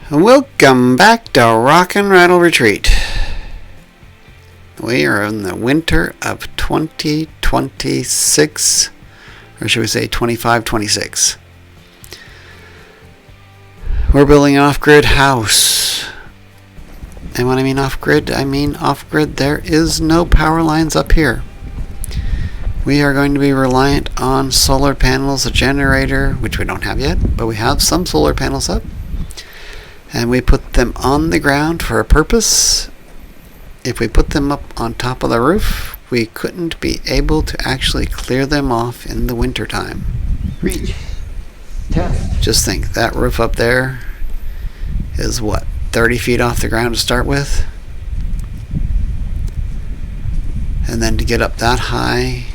Welcome back to Rock and Rattle Retreat. We are in the winter of 2026, or should we say 25-26. We're building an off-grid house. And when I mean off-grid, I mean off-grid. There is no power lines up here. We are going to be reliant on solar panels, a generator, which we don't have yet, but we have some solar panels up. And we put them on the ground for a purpose. If we put them up on top of the roof, we couldn't be able to actually clear them off in the winter time. Reach. Test. Just think, that roof up there is what, 30 feet off the ground to start with? And then to get up that high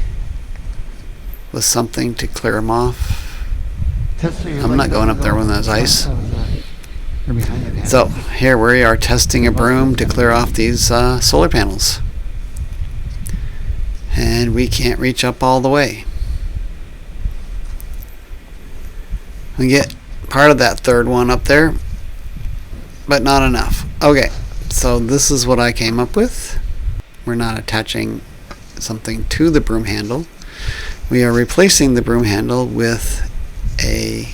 with something to clear them off. I'm not going up there when there's ice. So here we are testing a broom to clear off these solar panels, and we can't reach up all the way. We get part of that third one up there, but not enough. Okay, so this is what I came up with. We're not attaching something to the broom handle. We are replacing the broom handle with a...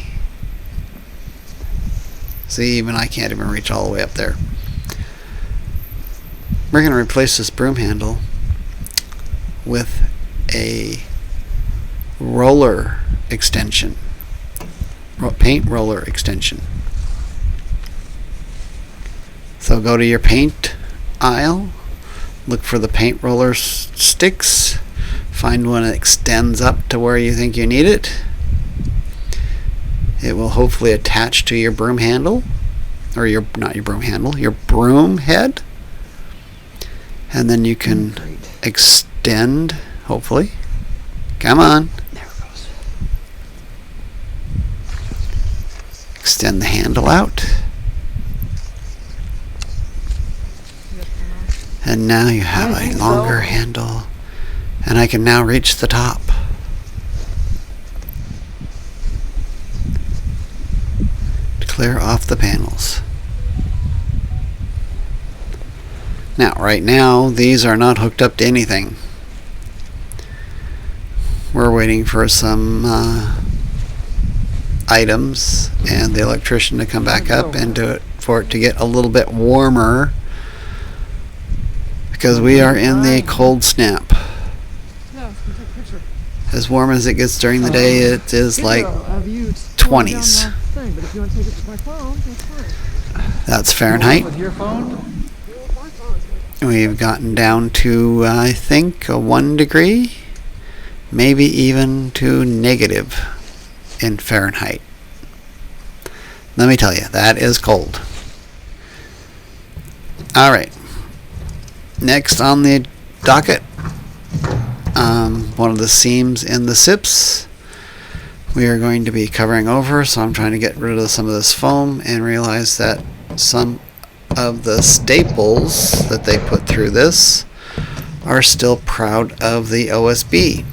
See, even I can't even reach all the way up there. We're going to replace this broom handle with a roller extension. Paint roller extension. So go to your paint aisle, look for the paint roller sticks, find one that extends up to where you think you need it. It will hopefully attach to your broom handle, or not your broom handle, your broom head. And then you can extend, hopefully. Come on. There it goes. Extend the handle out. And now you have a longer handle, and I can now reach the top. Clear off the panels. Now, right now, these are not hooked up to anything. We're waiting for some items and the electrician to come back up and for it to get a little bit warmer, because we are in the cold snap. As warm as it gets during the day, it is like 20s. But if you want to take it to my phone, that's fine. That's Fahrenheit. With your phone? We've gotten down to, I think, a 1 degree, maybe even to negative in Fahrenheit. Let me tell you, that is cold. Alright. Next on the docket, one of the seams in the SIPs we are going to be covering over, so I'm trying to get rid of some of this foam and realize that some of the staples that they put through this are still proud of the OSB.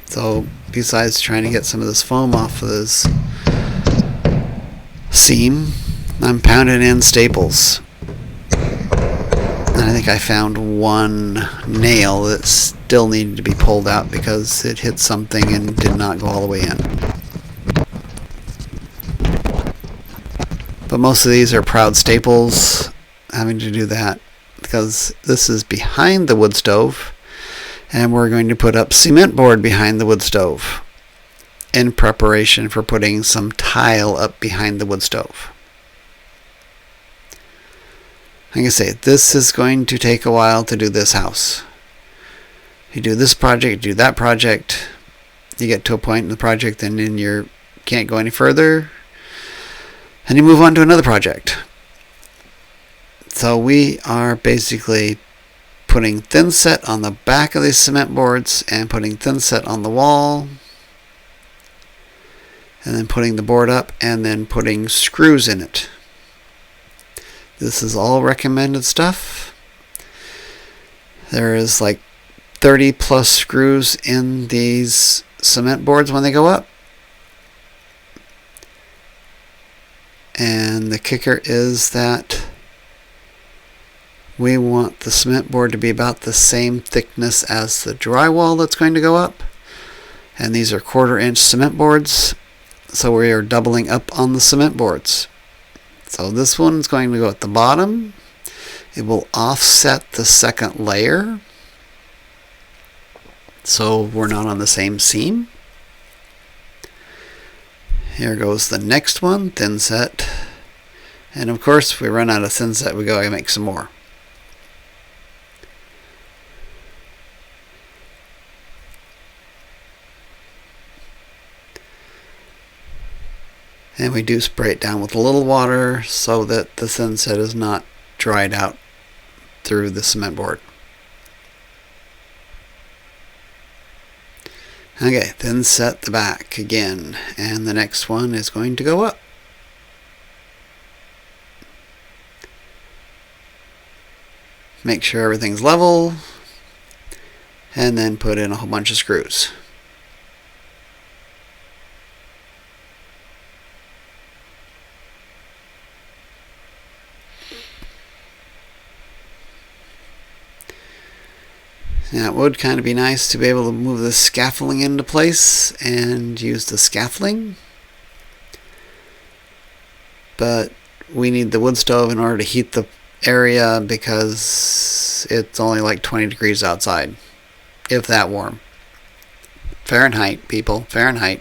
So besides trying to get some of this foam off of this seam, I'm pounding in staples. And I think I found one nail that still needed to be pulled out because it hit something and did not go all the way in. But most of these are proud staples, having to do that because this is behind the wood stove, and we're going to put up cement board behind the wood stove in preparation for putting some tile up behind the wood stove. Like I say, this is going to take a while to do this house. You do this project, you do that project, you get to a point in the project and then you can't go any further, and you move on to another project. So we are basically putting thin set on the back of these cement boards and putting thin set on the wall, and then putting the board up and then putting screws in it. This is all recommended stuff. There is like 30 plus screws in these cement boards when they go up. And the kicker is that we want the cement board to be about the same thickness as the drywall that's going to go up. And these are 1/4 inch cement boards, so we are doubling up on the cement boards. So this one's going to go at the bottom. It will offset the second layer, so we're not on the same seam. Here goes the next one, thin set. And of course, if we run out of thin set, we go and make some more. And we do spray it down with a little water so that the thin set is not dried out through the cement board. Okay, thin set the back again, and the next one is going to go up. Make sure everything's level, and then put in a whole bunch of screws. Now it would kind of be nice to be able to move the scaffolding into place and use the scaffolding, but we need the wood stove in order to heat the area because it's only like 20 degrees outside, if that warm. Fahrenheit, people, Fahrenheit.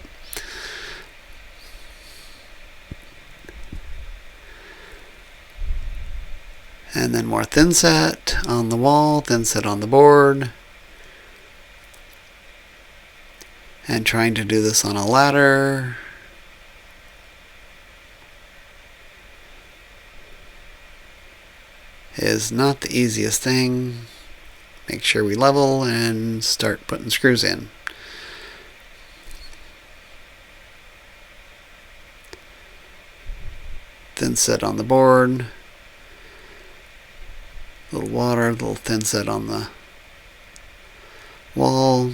And then more thin set on the wall, thin set on the board. And trying to do this on a ladder. Is not the easiest thing. Make sure we level and start putting screws in. Thin set on the board. Little water, little thin set on the wall.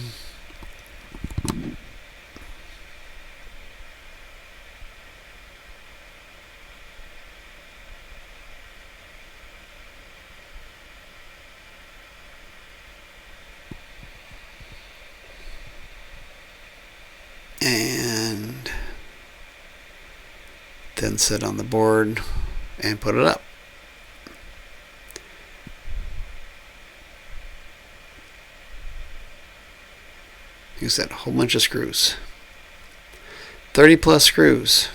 And then sit on the board and put it up. Use that whole bunch of screws. 30 plus screws.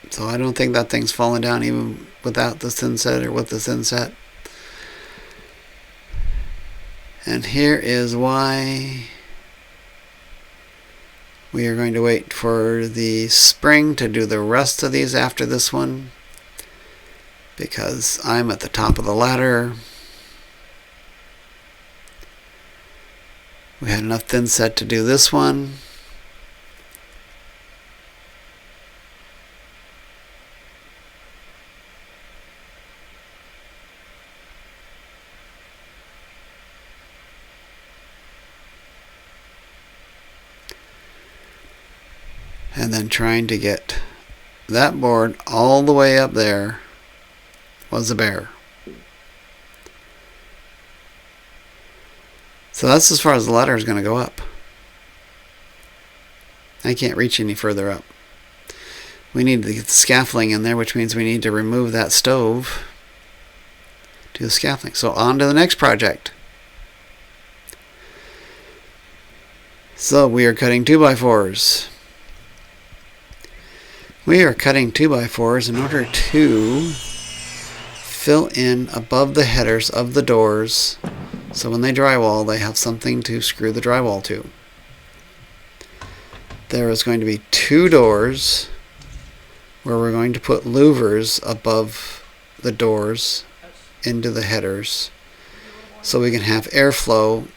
So I don't think that thing's falling down even without the thin set or with the thin set. And here is why we are going to wait for the spring to do the rest of these after this one, because I'm at the top of the ladder. We had enough thin set to do this one. And then trying to get that board all the way up there was a bear. So that's as far as the ladder is going to go up. I can't reach any further up. We need to get the scaffolding in there, which means we need to remove that stove to the scaffolding. So on to the next project. So we are cutting 2x4s. We are cutting 2x4s in order to fill in above the headers of the doors, so when they drywall, they have something to screw the drywall to. There is going to be 2 doors where we're going to put louvers above the doors into the headers so we can have airflow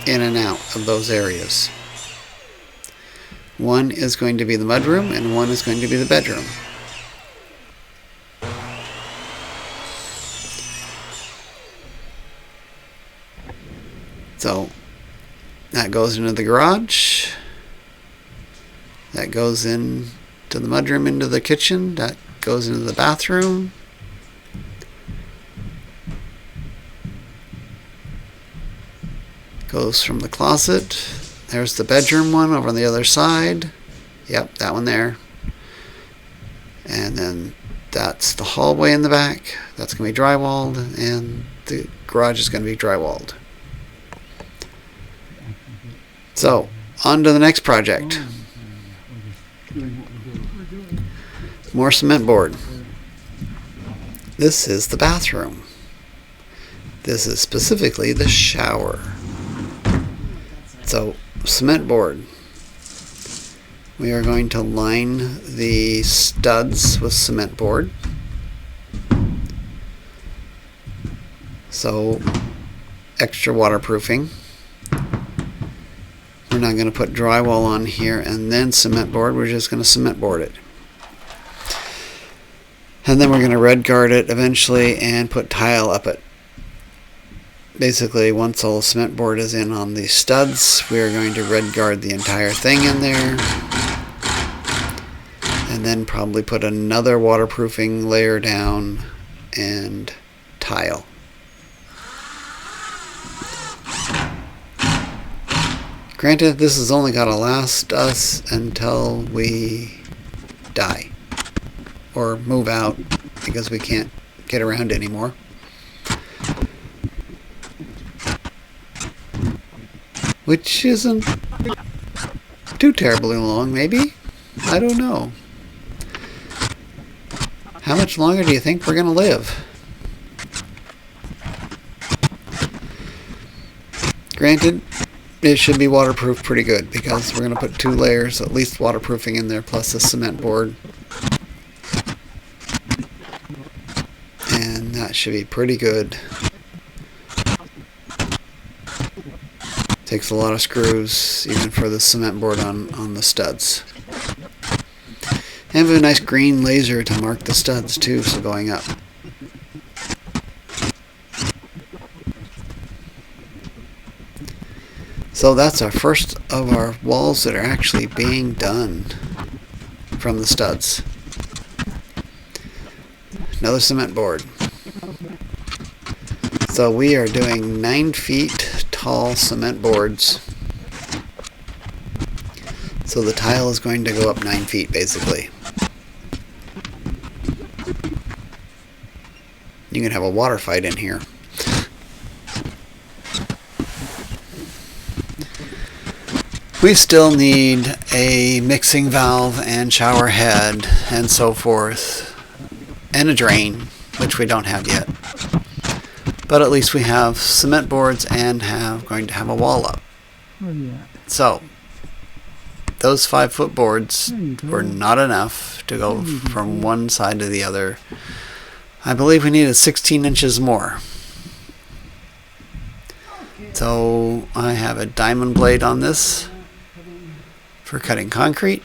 in and out of those areas. One is going to be the mudroom and one is going to be the bedroom. So that goes into the garage. That goes in to the mudroom into the kitchen. That goes into the bathroom. Goes from the closet. There's the bedroom one over on the other side. Yep, that one there. And then that's the hallway in the back. That's going to be drywalled, and the garage is going to be drywalled. So, on to the next project. More cement board. This is the bathroom. This is specifically the shower. So, cement board. We are going to line the studs with cement board. So, extra waterproofing. We're not going to put drywall on here and then cement board. We're just going to cement board it. And then we're going to red guard it eventually and put tile up it. Basically, once all the cement board is in on the studs, we are going to red guard the entire thing in there. And then probably put another waterproofing layer down and tile. Granted, this is only got to last us until we die or move out because we can't get around anymore. Which isn't too terribly long, maybe? I don't know. How much longer do you think we're going to live? Granted, it should be waterproof pretty good because we're going to put 2 layers, at least waterproofing in there, plus a cement board. And that should be pretty good. Takes a lot of screws, even for the cement board on the studs. And we have a nice green laser to mark the studs too, so going up. So that's our first of our walls that are actually being done from the studs. Another cement board. So we are doing 9 feet tall cement boards. So the tile is going to go up 9 feet basically. You can have a water fight in here. We still need a mixing valve and shower head and so forth, and a drain, which we don't have yet. But at least we have cement boards and going to have a wall up. Oh, yeah. So, those 5-foot boards were not enough to go from one side to the other. I believe we needed 16 inches more. So, I have a diamond blade on this for cutting concrete,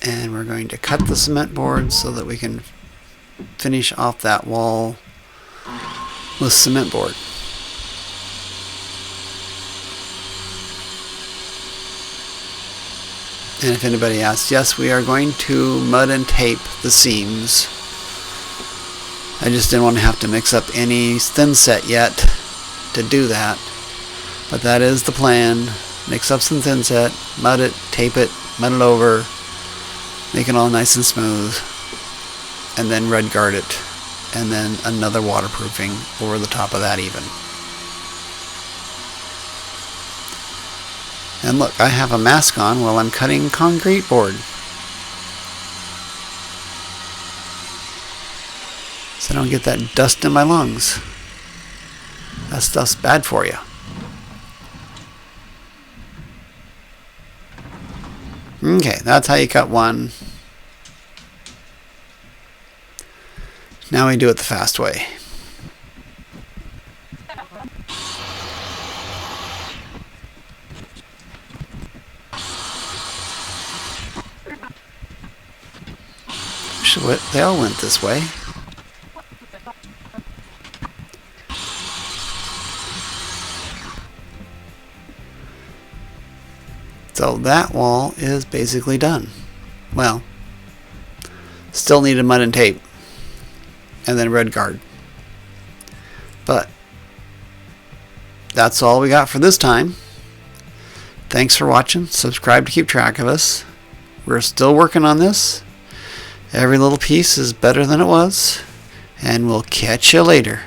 and we're going to cut the cement board so that we can finish off that wall with cement board. And if anybody asks, yes, we are going to mud and tape the seams. I just didn't want to have to mix up any thin set yet to do that, but that is the plan. Mix up some thin set, mud it, tape it, mud it over, make it all nice and smooth, and then red guard it, and then another waterproofing over the top of that even. And look, I have a mask on while I'm cutting concrete board. So I don't get that dust in my lungs. That stuff's bad for you. Okay, that's how you cut one. Now we do it the fast way. They all went this way. So that wall is basically done. well, still needed mud and tape. And then red guard. But that's all we got for this time. Thanks for watching. Subscribe to keep track of us. We're still working on this. Every little piece is better than it was. And we'll catch you later.